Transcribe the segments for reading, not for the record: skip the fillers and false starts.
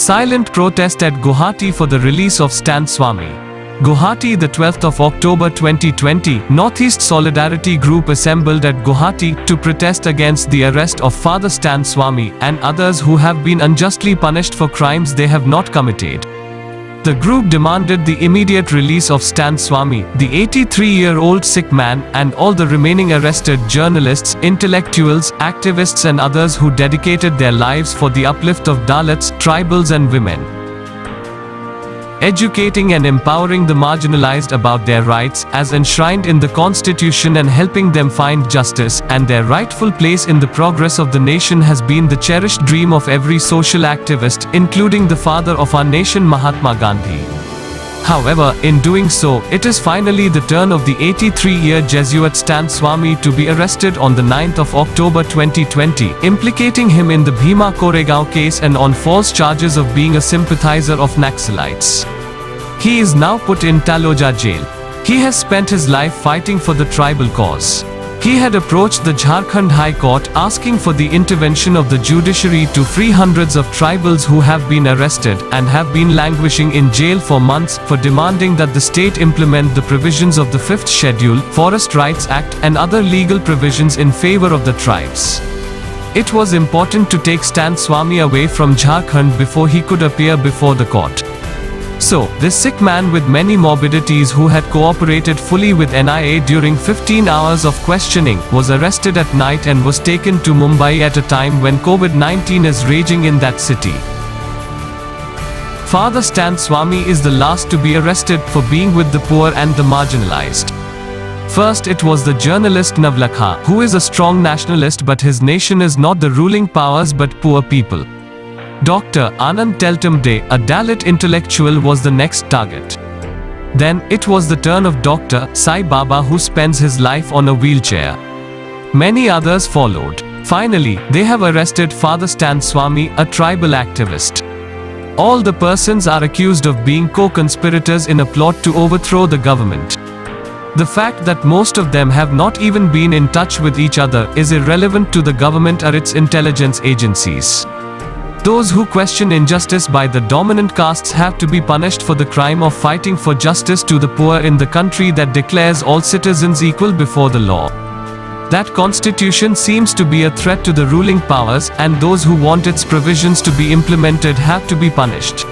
Silent protest at Guwahati for the release of Stan Swami. Guwahati, the 12th of October 2020, Northeast Solidarity Group assembled at Guwahati to protest against the arrest of Father Stan Swami and others who have been unjustly punished for crimes they have not committed. The group demanded the immediate release of Stan Swami, the 83-year-old Sikh man, and all the remaining arrested journalists, intellectuals, activists and others who dedicated their lives for the uplift of dalits, tribals and women. Educating and empowering the marginalized about their rights, as enshrined in the Constitution, and helping them find justice and their rightful place in the progress of the nation has been the cherished dream of every social activist, including the father of our nation, Mahatma Gandhi. However, in doing so, it is finally the turn of the 83-year Jesuit Stan Swami to be arrested on the 9th of October 2020, implicating him in the Bhima Koregaon case and on false charges of being a sympathizer of Naxalites. He is now put in Taloja jail. He has spent his life fighting for the tribal cause. He had approached the Jharkhand High Court asking for the intervention of the judiciary to free hundreds of tribals who have been arrested and have been languishing in jail for months, for demanding that the state implement the provisions of the 5th Schedule, Forest Rights Act and other legal provisions in favor of the tribes. It was important to take Stan Swami away from Jharkhand before he could appear before the court. So, this sick man with many morbidities who had cooperated fully with NIA during 15 hours of questioning, was arrested at night and was taken to Mumbai at a time when COVID-19 is raging in that city. Father Stan Swami is the last to be arrested for being with the poor and the marginalized. First it was the journalist Navlakha, who is a strong nationalist, but his nation is not the ruling powers but poor people. Dr. Anand Teltumde, a Dalit intellectual, was the next target. Then, it was the turn of Dr. Sai Baba, who spends his life on a wheelchair. Many others followed. Finally, they have arrested Father Stan Swami, a tribal activist. All the persons are accused of being co-conspirators in a plot to overthrow the government. The fact that most of them have not even been in touch with each other is irrelevant to the government or its intelligence agencies. Those who question injustice by the dominant castes have to be punished for the crime of fighting for justice to the poor in the country that declares all citizens equal before the law. That constitution seems to be a threat to the ruling powers, and those who want its provisions to be implemented have to be punished.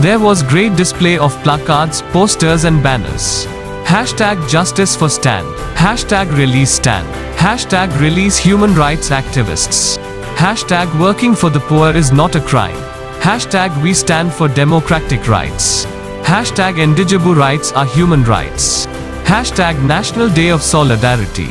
There was great display of placards, posters and banners. Hashtag Justice for Stan. Hashtag Release Stan. Hashtag Release Human Rights Activists. Hashtag Working for the Poor is not a crime. Hashtag We Stand for Democratic Rights. Hashtag Indigebu Rights are human rights. Hashtag National Day of Solidarity.